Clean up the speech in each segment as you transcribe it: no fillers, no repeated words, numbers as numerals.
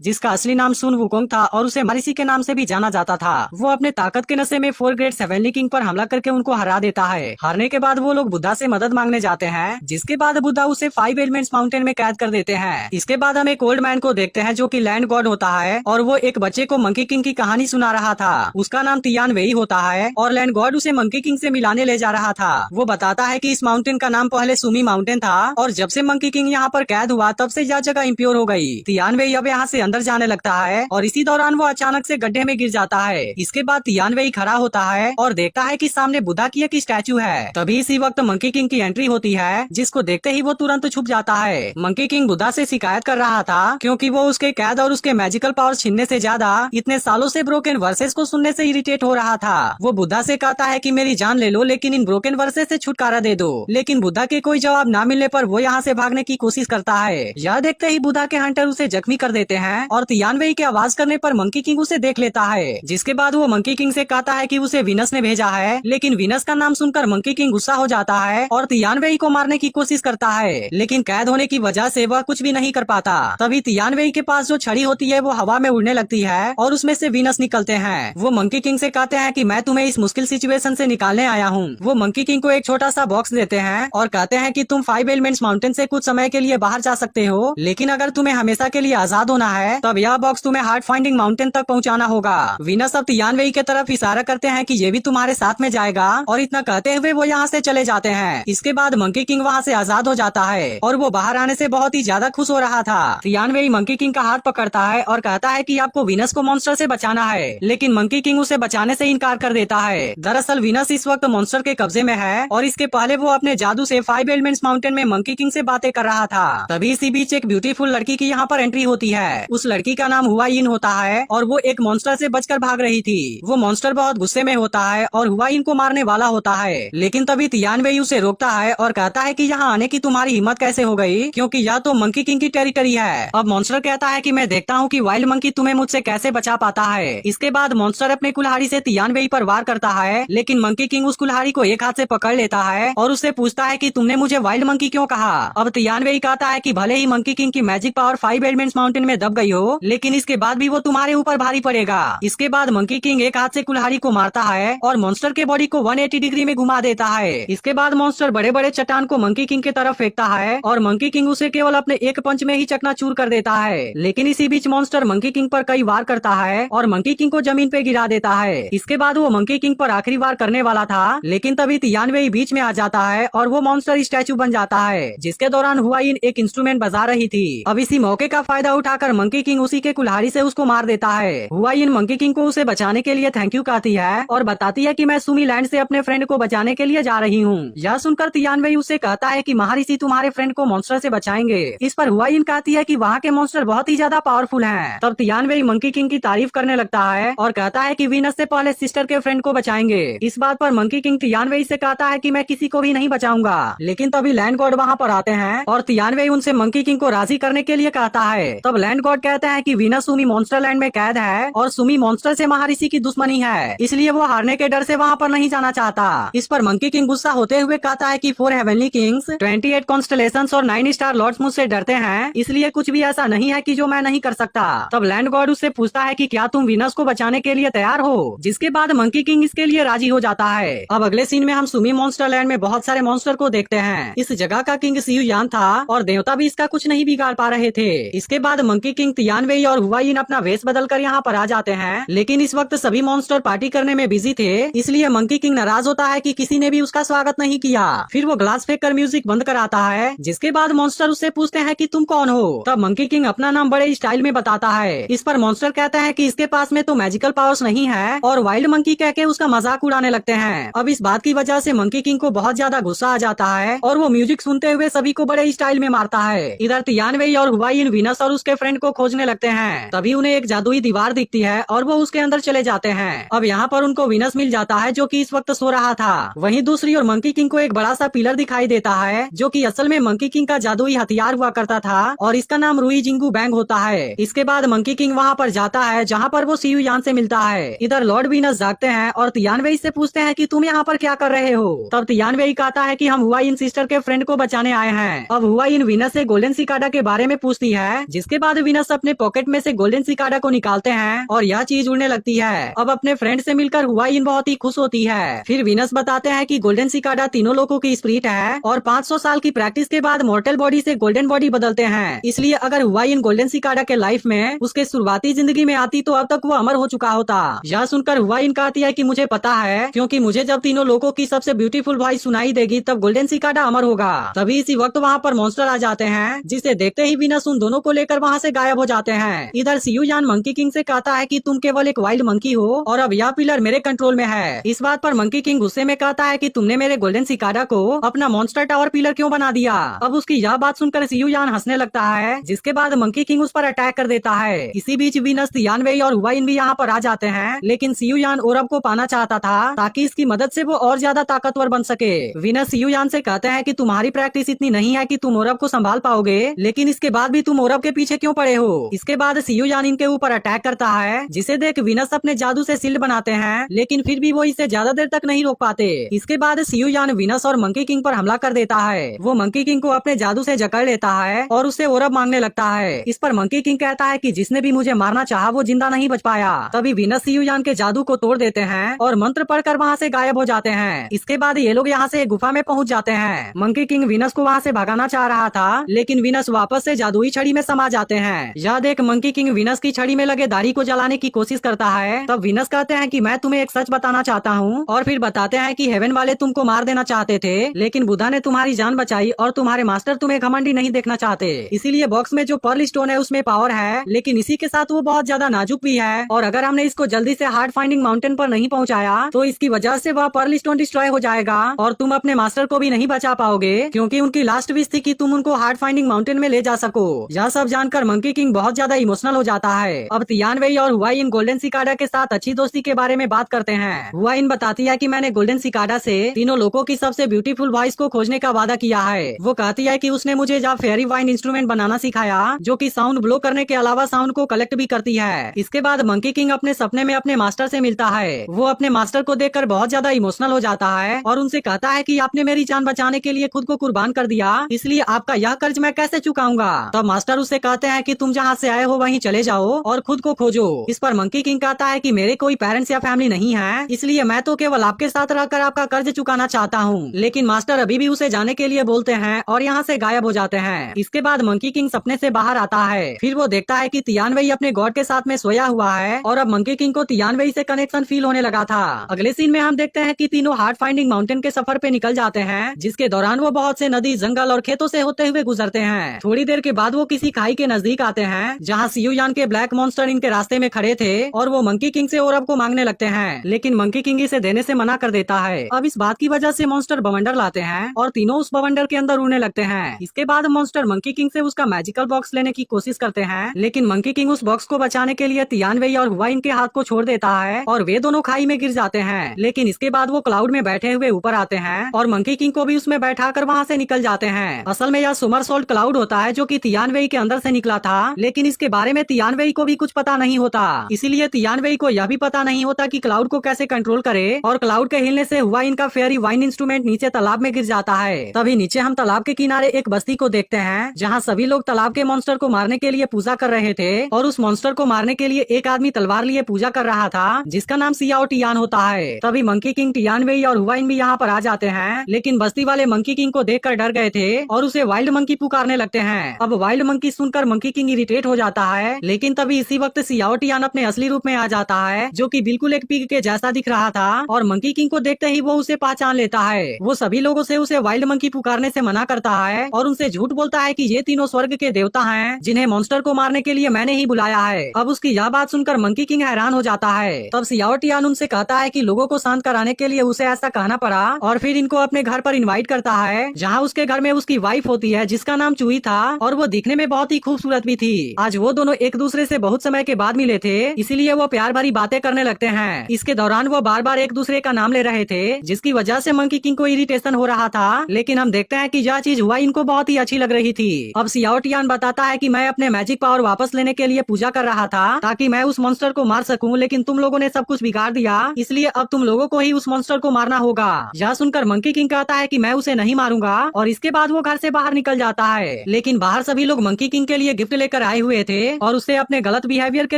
जिसका असली नाम सुन वुकोंग था और उसे मारिसी के नाम से भी जाना जाता था। वो अपने ताकत के नशे में 4 ग्रेट हेवनली किंग पर हमला करके उनको हरा देता है। हारने के बाद वो लोग बुद्धा से मदद मांगने जाते हैं, जिसके बाद बुद्धा उसे 5 एलिमेंट्स माउंटेन में कैद कर देते हैं। इसके बाद हम एक ओल्ड मैन को देखते हैं जो कि लैंड गॉड होता है और वो एक बच्चे को मंकी किंग की कहानी सुना रहा था। उसका नाम तियान वेई होता है और लैंड गॉड उसे मंकी किंग से मिलाने ले जा रहा था। वो बताता है कि इस माउंटेन का नाम पहले सुमी माउंटेन था और जब से मंकी किंग यहाँ पर कैद हुआ तब से यह जगह इम्प्योर हो गई। तियान वेई अब यहाँ से अंदर जाने लगता है और इसी दौरान वो अचानक से गड्ढे में गिर जाता है। इसके बाद तियान वेई खड़ा होता है और देखता है कि सामने बुद्धा की एक स्टैचू है। तभी इसी वक्त मंकी किंग की एंट्री होती है, जिसको देखते ही वो तुरंत छुप जाता है। मंकी किंग बुद्धा से शिकायत कर रहा था क्योंकि वो उसके कैद और उसके मैजिकल पावर छीनने से ज्यादा इतने सालों से ब्रोकन वर्सेस को सुनने से इरिटेट हो रहा था। वो बुद्धा से कहता है कि मेरी जान ले लो लेकिन इन ब्रोकन वर्सेस से छुटकारा दे दो, लेकिन बुद्धा के कोई जवाब न मिलने पर वो यहाँ से भागने की कोशिश करता है। यह देखते ही बुद्धा के हंटर उसे जख्मी कर देते हैं और तियान वेई की आवाज करने पर मंकी किंग उसे देख लेता है। जिसके बाद वो मंकी किंग से कहता है कि उसे विनस ने भेजा है, लेकिन विनस का नाम सुनकर मंकी किंग गुस्सा हो जाता है और तियान वेई को मारने की कोशिश करता है, लेकिन कैद होने की वजह से वह कुछ भी नहीं कर पाता। तभी तियान वेई के पास जो छड़ी होती है वो हवा में उड़ने लगती है और उसमें से विनस निकलते हैं। वो मंकी किंग से कहते हैं कि मैं तुम्हें इस मुश्किल सिचुएशन से निकालने आया हूँ। वो मंकी किंग को एक छोटा सा बॉक्स देते हैं और कहते हैं कि तुम 5 एलिमेंट्स माउंटेन से कुछ समय के लिए बाहर जा सकते हो, लेकिन अगर तुम्हें हमेशा के लिए आजाद होना है तब यह बॉक्स तुम्हें हार्ट फाइंडिंग माउंटेन तक पहुँचाना होगा। विनस अब तियान वेई की तरफ इशारा करते हैं कि ये भी तुम्हारे साथ में जाएगा और इतना कहते हुए वो यहाँ से चले जाते हैं। इसके बाद मंकी किंग वहाँ से आजाद हो जाता है और वो बाहर आने से बहुत ही ज्यादा खुश हो रहा था। तियान वेई मंकी किंग का हाथ पकड़ता है और कहता है कि आपको विनस को मॉन्स्टर से बचाना है, लेकिन मंकी किंग उसे बचाने से इनकार कर देता है। दरअसल विनस इस वक्त मॉन्स्टर के कब्जे में है और इसके पहले वो अपने जादू से 5 एलिमेंट्स माउंटेन में मंकी किंग से बातें कर रहा था। तभी इसी बीच एक ब्यूटीफुल लड़की की यहाँ पर एंट्री होती है। उस लड़की का नाम हुआइन होता है और वो एक मॉन्स्टर से बचकर भाग रही थी। वो मॉन्स्टर बहुत गुस्से में होता है और हुआइन को मारने वाला होता है, लेकिन तभी तियान वेई उसे रोकता है और कहता है कि यहाँ आने की तुम्हारी हिम्मत कैसे हो गई, क्योंकि यह तो मंकी किंग की टेरिटरी है। अब मॉन्स्टर कहता है कि मैं देखता हूँ कि वाइल्ड मंकी तुम्हें मुझसे कैसे बचा पाता है। इसके बाद मॉन्स्टर अपने कुल्हाड़ी से तियान वेई पर वार करता है, लेकिन मंकी किंग उस कुल्हाड़ी को एक हाथ से पकड़ लेता है और उससे पूछता है कि तुमने मुझे वाइल्ड मंकी क्यों कहा। अब तियान वेई कहता है कि भले ही मंकी किंग की मैजिक पावर 5 एलिमेंट्स माउंटेन में दब गई हो, लेकिन इसके बाद भी वो तुम्हारे ऊपर भारी पड़ेगा। इसके बाद मंकी किंग एक हाथ से कुल्हाड़ी को मारता है और मॉन्स्टर के बॉडी को 180 डिग्री में घुमा देता है। इसके बाद मॉन्स्टर बड़े बड़े चट्टान को मंकी किंग की तरफ फेंकता है और मंकी किंग उसे केवल अपने एक पंच में ही चकनाचूर कर देता है, लेकिन इसी बीच मॉन्स्टर मंकी किंग पर कई वार करता है और मंकी किंग को जमीन पे गिरा देता है। इसके बाद वो मंकी किंग पर आखिरी वार करने वाला था, लेकिन तभी तियान वेई बीच में आ जाता है और वो मॉन्स्टर स्टैचू बन जाता है, जिसके दौरान हुआइन एक इंस्ट्रूमेंट बजा रही थी। अब इसी मौके का फायदा उठाकर मंकी किंग उसी के कुल्हाड़ी से उसको मार देता है। हुआइन मंकी किंग को उसे बचाने के लिए थैंक यू कहती है और बताती है कि मैं सुमी लैंड से अपने फ्रेंड को बचाने के लिए जा रही हूँ। यह सुनकर तियान वेई उसे कहता है कि महारिषि तुम्हारे फ्रेंड को मॉन्स्टर से बचाएंगे। इस पर हुआइन कहती है कि वहाँ के मॉन्स्टर बहुत ही ज्यादा पावरफुल हैं। तब तियान वेई मंकी किंग की तारीफ करने लगता है और कहता है कि विनस से पहले सिस्टर के फ्रेंड को बचाएंगे। इस बात पर मंकी किंग तियान वेई से कहता है कि मैं किसी को भी नहीं बचाऊंगा, लेकिन तभी लैंड गॉड वहाँ पर आते हैं और तियान वेई उनसे मंकी किंग को राजी करने के लिए कहता है। तब लैंड गॉड कहते हैं कि विनस सुमी मॉन्स्टर लैंड में कैद है और सुमी मॉन्स्टर से महारिषि की दुश्मनी है, इसलिए वो हारने के डर से वहाँ पर नहीं जाना चाहता। इस पर मंकी किंग गुस्सा होते हुए कहता है कि 4 हेवनली किंग्स, 28 कॉन्स्टलेशंस और 9 स्टार लॉर्ड्स मुझसे डरते हैं, इसलिए कुछ भी ऐसा नहीं है कि जो मैं नहीं कर सकता। तब लैंड गॉड उससे पूछता है कि क्या तुम विनस को बचाने के लिए तैयार हो, जिसके बाद मंकी किंग इसके लिए राजी हो जाता है। अब अगले सीन में हम सुमी मॉन्स्टर लैंड में बहुत सारे मॉन्स्टर को देखते हैं। इस जगह का किंग सियू यान था और देवता भी इसका कुछ नहीं बिगाड़ पा रहे थे। इसके बाद मंकी किंग तियान वेई और हुआइन अपना वेश बदलकर यहाँ पर आ जाते हैं, लेकिन इस वक्त सभी मॉन्स्टर पार्टी करने में बिजी थे, इसलिए मंकी किंग नाराज होता है कि किसी ने भी उसका स्वागत नहीं किया। फिर वो ग्लास फेंक कर म्यूजिक बंद कर आता है, जिसके बाद मॉन्स्टर उससे पूछते हैं कि तुम कौन हो। तब मंकी किंग अपना नाम बड़े स्टाइल में बताता है। इस पर मॉन्स्टर कहते हैं कि इसके पास में तो मैजिकल पावर्स नहीं है और वाइल्ड मंकी कह के उसका मजाक उड़ाने लगते हैं। अब इस बात की वजह से मंकी किंग को बहुत ज्यादा गुस्सा आ जाता है और वो म्यूजिक सुनते हुए सभी को बड़े स्टाइल में मारता है। इधर तियान वेई और हुआइन विनस और उसके फ्रेंड को खोजने लगते हैं। तभी उन्हें एक जादुई दीवार दिखती है और वो उसके अंदर चले जाते हैं। अब यहाँ पर उनको विनस मिल जाता है जो कि इस वक्त सो रहा था। वहीं दूसरी ओर मंकी किंग को एक बड़ा सा पिलर दिखाई देता है जो कि असल में मंकी किंग का जादुई हथियार हुआ करता था और इसका नाम रुई जिंगू बैंग होता है। इसके बाद मंकी किंग वहाँ पर जाता है जहाँ पर वो सियू यान से मिलता है। इधर लॉर्ड विनस जागते हैं और तियान वेई से पूछते हैं कि तुम यहाँ पर क्या कर रहे हो। तब तियान वेई कहता है कि हम हुआइन सिस्टर के फ्रेंड को बचाने आए हैं। अब हुआइन विनस से गोल्डन सिकाडा के बारे में पूछती है, जिसके बाद विनस वीनस अपने पॉकेट में से गोल्डन सिकाडा को निकालते हैं और यह चीज उड़ने लगती है। अब अपने फ्रेंड से मिलकर हुआइन बहुत ही खुश होती है। फिर वीनस बताते हैं कि गोल्डन सिकाडा तीनों लोगों की स्पिरिट है और 500 साल की प्रैक्टिस के बाद मॉर्टल बॉडी से गोल्डन बॉडी बदलते हैं। इसलिए अगर हुआइन गोल्डन सिकाडा के लाइफ में उसके शुरुआती जिंदगी में आती तो अब तक वो अमर हो चुका होता। यह सुनकर हुआइन कहती है कि मुझे पता है, क्योंकि मुझे जब तीनों लोगों की सबसे ब्यूटीफुल वॉइस सुनाई देगी तब गोल्डन सिकाडा अमर होगा। तभी इसी वक्त वहाँ पर मॉन्स्टर आ जाते हैं, जिसे देखते ही वीनस उन दोनों को लेकर वहाँ से गायब हो जाते हैं। इधर सियू यान मंकी किंग से कहता है कि तुम केवल एक वाइल्ड मंकी हो और अब यह पिलर मेरे कंट्रोल में है। इस बात पर मंकी किंग गुस्से में कहता है कि तुमने मेरे गोल्डन सिकाडा को अपना मॉन्स्टर टावर पिलर क्यों बना दिया। अब उसकी यह बात सुनकर सियू यान हंसने लगता है, जिसके बाद मंकी किंग उस पर अटैक कर देता है। इसी बीच वीनस, तियान वेई और हुआइन भी यहाँ पर आ जाते हैं, लेकिन सियू यान ओरब को पाना चाहता था ताकि इसकी मदद से वो और ज्यादा ताकतवर बन सके। वीनस सियू यान से कहते हैं कि तुम्हारी प्रैक्टिस इतनी नहीं है कि तुम ओरब को संभाल पाओगे, लेकिन इसके बाद भी तुम ओरब के पीछे क्यों पड़े हो। इसके बाद सियू यान इनके ऊपर अटैक करता है, जिसे देख वीनस अपने जादू से शील्ड बनाते हैं, लेकिन फिर भी वो इसे ज्यादा देर तक नहीं रोक पाते। इसके बाद सियू यान वीनस और मंकी किंग पर हमला कर देता है। वो मंकी किंग को अपने जादू से जकड़ लेता है और उससे ओरब मांगने लगता है। इस पर मंकी किंग कहता है कि जिसने भी मुझे मारना चाहा वो जिंदा नहीं बच पाया। तभी वीनस सियू यान के जादू को तोड़ देते हैं और मंत्र पढ़कर वहाँ से गायब हो जाते हैं। इसके बाद ये लोग यहाँ से एक गुफा में पहुँच जाते हैं। मंकी किंग वीनस को वहाँ से भगाना चाह रहा था, लेकिन वीनस वापस से जादुई छड़ी में समा जाते हैं। यह देख मंकी किंग वीनस की छड़ी में लगे दाढ़ी को जलाने की कोशिश करता है। तब वीनस कहते हैं कि मैं तुम्हें एक सच बताना चाहता हूँ, और फिर बताते हैं कि हेवन वाले तुमको मार देना चाहते थे, लेकिन बुद्धा ने तुम्हारी जान बचाई और तुम्हारे मास्टर तुम्हें घमंडी नहीं देखना चाहते। इसीलिए बॉक्स में जो पर्ल स्टोन है उसमें पावर है, लेकिन इसी के साथ वो बहुत ज्यादा नाजुक भी है, और अगर हमने इसको जल्दी से हार्ड फाइंडिंग माउंटेन पर नहीं पहुँचाया तो इसकी वजह से वह पर्ल स्टोन डिस्ट्रॉय हो जाएगा और तुम अपने मास्टर को भी नहीं बचा पाओगे, क्योंकि उनकी लास्ट विश थी कि तुम उनको हार्ड फाइंडिंग माउंटेन में ले जा सको। यह सब जानकर मंकी किंग बहुत ज्यादा इमोशनल हो जाता है। अब तियान वेई और हुआइन गोल्डन सिकाडा के साथ अच्छी दोस्ती के बारे में बात करते हैं। हुआइन बताती है कि मैंने गोल्डन सिकाडा से तीनों लोगों की सबसे ब्यूटीफुल वॉइस को खोजने का वादा किया है। वो कहती है कि उसने मुझे जब फेरी वाइन इंस्ट्रूमेंट बनाना सिखाया, जो कि साउंड ब्लो करने के अलावा साउंड को कलेक्ट भी करती है। इसके बाद मंकी किंग अपने सपने में अपने मास्टर से मिलता है। वो अपने मास्टर को देखकर बहुत ज्यादा इमोशनल हो जाता है और उनसे कहता है कि आपने मेरी जान बचाने के लिए खुद को कुर्बान कर दिया, इसलिए आपका यह कर्ज मैं कैसे चुकाऊंगा। तब मास्टर उससे कहते हैं कि तुम जहाँ से आए हो वहीं चले जाओ और खुद को खोजो। इस पर मंकी किंग कहता है कि मेरे कोई पेरेंट्स या फैमिली नहीं है, इसलिए मैं तो केवल आपके साथ रहकर आपका कर्ज चुकाना चाहता हूँ। लेकिन मास्टर अभी भी उसे जाने के लिए बोलते हैं और यहाँ से गायब हो जाते हैं। इसके बाद मंकी किंग सपने से बाहर आता है। फिर वो देखता है कि तियान वेई अपने गॉड के साथ में सोया हुआ है और अब मंकी किंग को तियान वेई से कनेक्शन फील होने लगा था। अगले सीन में हम देखते हैं कि तीनों हार्ड फाइंडिंग माउंटेन के सफर पे निकल जाते हैं, जिसके दौरान वो बहुत से नदी, जंगल और खेतों से होते हुए गुजरते हैं। थोड़ी देर के बाद वो किसी खाई के नजदीक आते हैं, जहाँ सियू यान के ब्लैक मॉन्स्टर इनके रास्ते में खड़े थे और वो मंकी किंग से ओरब को मांगने लगते हैं, लेकिन मंकी किंग इसे देने से मना कर देता है। अब इस बात की वजह से मॉन्स्टर बवंडर लाते हैं और तीनों उस बवंडर के अंदर उड़ने लगते हैं। इसके बाद मॉन्स्टर मंकी किंग से उसका मैजिकल बॉक्स लेने की कोशिश करते हैं, लेकिन मंकी किंग उस बॉक्स को बचाने के लिए तियान वेई और हुआइन के हाथ को छोड़ देता है और वे दोनों खाई में गिर जाते हैं। लेकिन इसके बाद वो क्लाउड में बैठे हुए ऊपर आते हैं और मंकी किंग को भी उसमें बैठाकर वहाँ से निकल जाते हैं। असल में यह सोमरसॉल्ट क्लाउड होता है, जो कि तियान वेई के अंदर से निकला था, लेकिन इसके बारे में तियान वेई को भी कुछ पता नहीं होता। इसीलिए तियान वेई को यह भी पता नहीं होता कि क्लाउड को कैसे कंट्रोल करे, और क्लाउड के हिलने से हुआइन का फेयरी वाइन इंस्ट्रूमेंट नीचे तालाब में गिर जाता है। तभी नीचे हम तालाब के किनारे एक बस्ती को देखते हैं, जहाँ सभी लोग तालाब के मॉन्स्टर को मारने के लिए पूजा कर रहे थे, और उस मॉन्स्टर को मारने के लिए एक आदमी तलवार लिए पूजा कर रहा था, जिसका नाम सियाओ टियान होता है। तभी मंकी किंग, तियान वेई और हुआइन भी यहाँ पर आ जाते हैं, लेकिन बस्ती वाले मंकी किंग को देखकर डर गए थे और उसे वाइल्ड मंकी पुकारने लगते हैं। अब वाइल्ड मंकी सुनकर मंकी किंग इरिटेट हो जाता है, लेकिन तभी इसी वक्त सियाओ टियान अपने असली रूप में आ जाता है, जो कि बिल्कुल एक पिग के जैसा दिख रहा था, और मंकी किंग को देखते ही वो उसे पहचान लेता है। वो सभी लोगों से उसे वाइल्ड मंकी पुकारने से मना करता है और उनसे झूठ बोलता है कि ये तीनों स्वर्ग के देवता हैं, जिन्हें मॉन्स्टर को मारने के लिए मैंने ही बुलाया है। अब उसकी यह बात सुनकर मंकी किंग हैरान हो जाता है। तब सियाओ टियान उनसे कहता है कि लोगों को शांत कराने के लिए उसे ऐसा कहना पड़ा, और फिर इनको अपने घर पर इनवाइट करता है, जहाँ उसके घर में उसकी वाइफ होती है, जिसका नाम चुई था, और वो दिखने में बहुत ही खूबसूरत भी थी। आज वो दोनों एक दूसरे से बहुत समय के बाद मिले थे, इसीलिए वो प्यार भरी बातें करने लगते हैं। इसके दौरान वो बार बार एक दूसरे का नाम ले रहे थे, जिसकी वजह से मंकी किंग को इरिटेशन हो रहा था, लेकिन हम देखते हैं कि यह चीज हुआ इनको बहुत ही अच्छी लग रही थी। अब सियाओ टियान बताता है कि मैं अपने मैजिक पावर वापस लेने के लिए पूजा कर रहा था, ताकि मैं उस मॉन्स्टर को मार सकूं, लेकिन तुम लोगों ने सब कुछ बिगाड़ दिया, इसलिए अब तुम लोगों को ही उस मॉन्स्टर को मारना होगा। यह सुनकर मंकी किंग कहता है कि मैं उसे नहीं मारूंगा, और इसके बाद वो घर से बाहर निकल जाता है। लेकिन बाहर सभी लोग मंकी किंग के लिए गिफ्ट लेकर लेकर आए हुए थे और उससे अपने गलत बिहेवियर के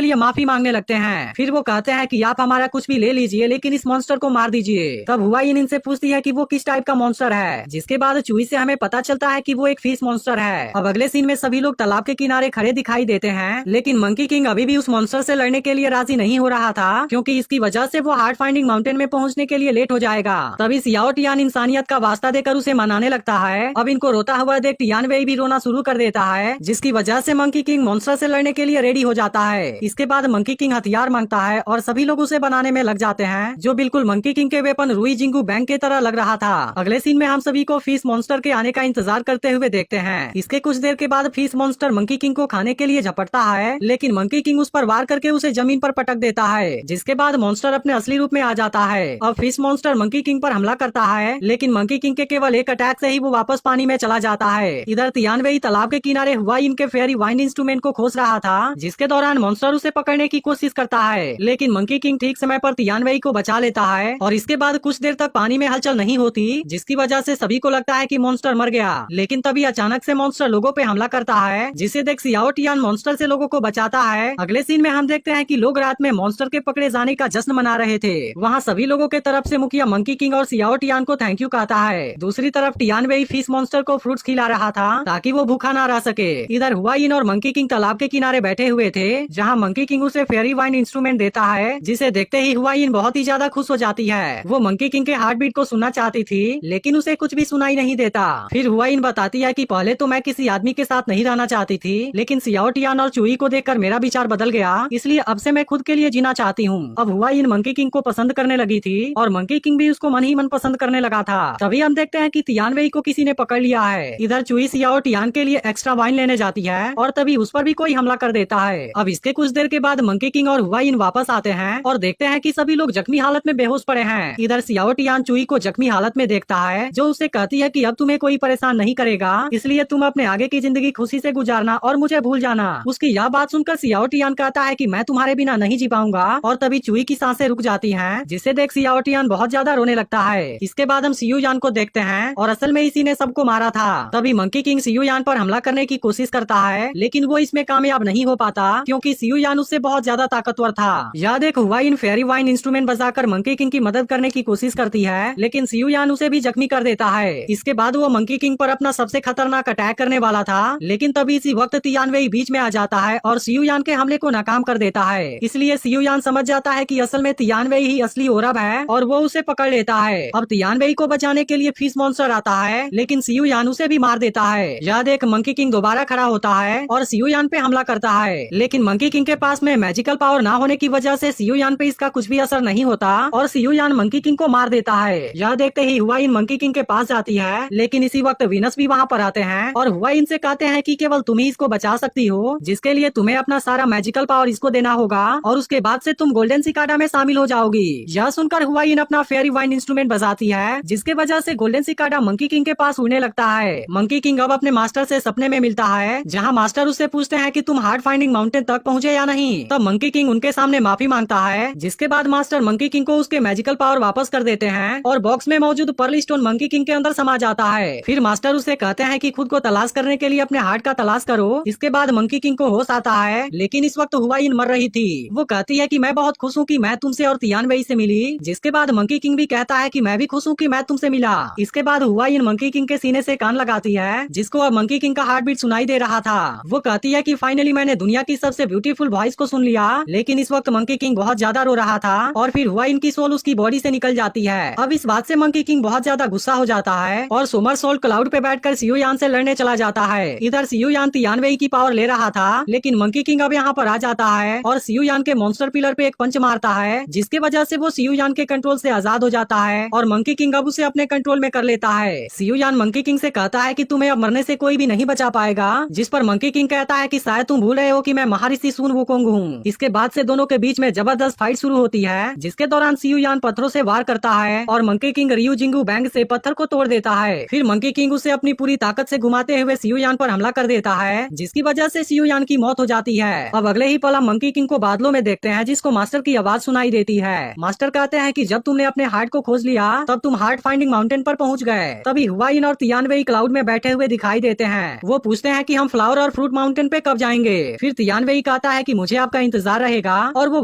लिए माफी मांगने लगते हैं। फिर वो कहते हैं कि आप हमारा कुछ भी ले लीजिए लेकिन इस मॉन्स्टर को मार दीजिए। तब हुआइन इनसे पूछती है कि वो किस टाइप का मॉन्स्टर है, जिसके बाद चूई से हमें पता चलता है कि वो एक फिश मॉन्स्टर है। अब अगले सीन में सभी लोग तालाब के किनारे खड़े दिखाई देते हैं, लेकिन मंकी किंग अभी भी उस मॉन्स्टर से लड़ने के लिए राजी नहीं हो रहा था, क्योंकि इसकी वजह से वो हार्ड फाइंडिंग माउंटेन में पहुंचने के लिए लेट हो जाएगा। तभी सियाओ टियान इंसानियत का वास्ता देकर उसे मनाने लगता है। अब इनको रोता हुआ देख टियान वेई भी रोना शुरू कर देता है, जिसकी वजह से मंकी किंग मॉन्स्टर से लड़ने के लिए रेडी हो जाता है। इसके बाद मंकी किंग हथियार मांगता है और सभी लोग उसे बनाने में लग जाते हैं, जो बिल्कुल मंकी किंग के वेपन रुई जिंगू बैंक के तरह लग रहा था। अगले सीन में हम सभी को फिश मॉन्स्टर के आने का इंतजार करते हुए देखते हैं। इसके कुछ देर के बाद फिश मॉन्स्टर मंकी किंग को खाने के लिए झपटता है, लेकिन मंकी किंग उस पर वार करके उसे जमीन पर पटक देता है, जिसके बाद मॉन्स्टर अपने असली रूप में आ जाता है। अब फिश मॉन्स्टर मंकी किंग पर हमला करता है, लेकिन मंकी किंग के केवल एक अटैक से ही वो वापस पानी में चला जाता है। इधर तियानवेई तालाब के किनारे हुआ इनके फेयरी वाइंड इंस्ट्रूमेंट को खोज रहा था, जिसके दौरान मॉन्स्टर उसे पकड़ने की कोशिश करता है, लेकिन मंकी किंग ठीक समय पर तियानवेई को बचा लेता है और इसके बाद कुछ देर तक पानी में हलचल नहीं होती, जिसकी वजह से सभी को लगता है कि मॉन्स्टर मर गया। लेकिन तभी अचानक से मॉन्स्टर लोगों पे हमला करता है, जिसे देख सियाओ टियान मॉन्स्टर से लोगों को बचाता है। अगले सीन में हम देखते हैं कि लोग रात में मॉन्स्टर के पकड़े जाने का जश्न मना रहे थे। वहाँ सभी लोगों के तरफ से मुखिया मंकी किंग और सियाओ टियान को थैंक यू कहता है। दूसरी तरफ टियानवेई फिश मॉन्स्टर को फ्रूट्स खिला रहा था ताकि वो भूखा ना रह सके। इधर हुआइन और मंकी किंग तालाब के किनारे बैठे हुए थे, जहाँ मंकी किंग उसे फेयरी वाइंड इंस्ट्रूमेंट देता है, जिसे देखते ही हुआइन बहुत ही ज्यादा खुश हो जाती है। वो मंकी किंग के हार्ट बीट को सुनना चाहती थी, लेकिन उसे कुछ भी सुनाई नहीं देता। फिर हुआइन बताती है कि पहले तो मैं किसी आदमी के साथ नहीं रहना चाहती थी, लेकिन सियाओ टियान और चूई को देखकर मेरा विचार बदल गया, इसलिए अब से मैं खुद के लिए जीना चाहती हूँ। अब हुआइन मंकी किंग को पसंद करने लगी थी और मंकी किंग भी उसको मन ही मन पसंद करने लगा था। तभी हम देखते हैं कि तियानवेई को किसी ने पकड़ लिया है। इधर चूई सियाओ टियान के लिए एक्स्ट्रा वाइन लेने जाती है और तभी उस पर भी कोई हमला कर देता है। अब इसके कुछ देर के बाद मंकी किंग और हुआइन वापस आते हैं और देखते हैं कि सभी लोग जख्मी हालत में बेहोश पड़े हैं। इधर सियाओ टियान चूई को जख्मी हालत में देखता है, जो उसे कहती है कि अब तुम्हें कोई परेशान नहीं करेगा, इसलिए तुम अपने आगे की जिंदगी खुशी से गुजारना और मुझे भूल जाना। उसकी यह बात सुनकर सियाओ टियान कहता है कि मैं तुम्हारे बिना नहीं जी पाऊंगा, और तभी चूई की सांसें रुक जाती हैं, जिसे देख सियाओ टियान बहुत ज्यादा रोने लगता है। इसके बाद हम सियू यान को देखते हैं और असल में इसी ने सबको मारा था। तभी मंकी किंग सियू यान पर हमला करने की कोशिश करता है, लेकिन वो इसमें कामयाब नहीं हो पाता, क्योंकि सियू यान उससे बहुत ज्यादा ताकतवर था। यह देख हुआइन फेयरी वाइन इंस्ट्रूमेंट बजाकर मंकी किंग की मदद करने की कोशिश करती है, लेकिन सियू यान उसे भी जख्मी कर देता है। इसके बाद वो मंकी किंग पर अपना सबसे खतरनाक अटैक करने वाला था, लेकिन तभी इसी वक्त तियानवेई बीच में आ जाता है और सियू यान के हमले को नाकाम कर देता है। इसलिए सियू यान समझ जाता है कि असल में तियानवेई ही असली ओरब है और वो उसे पकड़ लेता है। अब तियानवेई को बचाने के लिए फिश मॉन्स्टर आता है, लेकिन सियू यान उसे भी मार देता है। यह देख मंकी किंग दोबारा खड़ा होता है और सियू यान पे हमला करता है, लेकिन मंकी किंग के पास में मैजिकल पावर ना होने की वजह से सियू यान पे इसका कुछ भी असर नहीं होता और सियू यान मंकी किंग को मार देता है। यह देखते ही हुआइन मंकी किंग के पास जाती है, लेकिन इसी वक्त वीनस भी वहाँ पर आते हैं और हुआइन से कहते हैं कि केवल तुम ही इसको बचा सकती हो, जिसके लिए तुम्हें अपना सारा मैजिकल पावर इसको देना होगा और उसके बाद से तुम गोल्डन सिकाडा में शामिल हो जाओगी। यह सुनकर हुआइन अपना फेयरी वाइंड इंस्ट्रूमेंट बजाती है, जिसके वजह से गोल्डन सिकाडा मंकी किंग के पास उड़ने लगता है। मंकी किंग अब अपने मास्टर से सपने में मिलता है, जहाँ मास्टर उससे पूछते हैं कि तुम हार्ड फाइंडिंग माउंटेन तक पहुँचे या नहीं। तब मंकी किंग उनके सामने माफी मांगता है, जिसके बाद मास्टर मंकी किंग को उसके मैजिकल पावर वापस कर देते हैं और बॉक्स में मौजूद पर्ल स्टोन मंकी किंग के अंदर समा जाता है। फिर मास्टर उसे कहते हैं कि खुद को तलाश करने के लिए अपने हार्ट का तलाश करो। इसके बाद मंकी किंग को होश आता है, लेकिन इस वक्त हुआइन मर रही थी। वो कहती है कि मैं बहुत खुश हूँ कि मैं तुमसे और तियानवेई से मिली, जिसके बाद मंकी किंग भी कहता है कि मैं भी खुश हूँ कि मैं तुमसे मिला। इसके बाद हुआइन मंकी किंग के सीने से कान लगाती है, जिसको अब मंकी किंग का हार्ट बीट सुनाई दे रहा था। वो कहती है कि फाइनली मैंने दुनिया की सबसे ब्यूटीफुल वॉइस को सुन लिया, लेकिन इस वक्त मंकी किंग बहुत ज्यादा रो रहा था और फिर हुआइन की सोल उसकी बॉडी से निकल जाती है। अब इस बात से मंकी किंग बहुत ज्यादा गुस्सा हो जाता है और सोमरसॉल्ट क्लाउड पे बैठकर सियू यान से लड़ने चला जाता है। इधर सियू यान तियानवेई की पावर ले रहा था, लेकिन मंकी किंग अब यहाँ पर आ जाता है और सियू यान के मॉन्स्टर पिलर पे एक पंच मारता है, जिसके वजह से वो सियू यान के कंट्रोल से आजाद हो जाता है और मंकी किंग अब उसे अपने कंट्रोल में कर लेता है। सियू यान मंकी किंग से कहता है कि तुम्हें अब मरने से कोई भी नहीं बचा पाएगा, जिस पर मंकी किंग कहता है कि शायद तुम भूल रहे हो कि मैं महर्षि सुन वुकोंग हूँ। इसके बाद से दोनों के बीच में जबरदस्त फाइट शुरू होती है, जिसके दौरान सियू यान पत्थरों से वार करता है और मंकी किंग रियू जिंगू बैंक से पत्थर को तोड़ देता है। फिर मंकी किंग उसे अपनी पूरी ताकत से घुमाते हुए सियू यान पर हमला कर देता है, जिसकी वजह से सियू यान की मौत हो जाती है। अब अगले ही पल हम मंकी किंग को बादलों में देखते हैं, जिसको मास्टर की आवाज सुनाई देती है। मास्टर कहते हैं कि जब तुमने अपने हार्ट को खोज लिया तब तुम हार्ट फाइंडिंग माउंटेन पर पहुंच गए। तभी हुआइन और तियानवेई क्लाउड में बैठे हुए दिखाई देते हैं। वो पूछते हैं कि हम फ्लावर और फ्रूट माउंटेन माउंटेन पे कब जाएंगे। फिर तियान वेई कहता है कि मुझे आपका इंतजार रहेगा और वो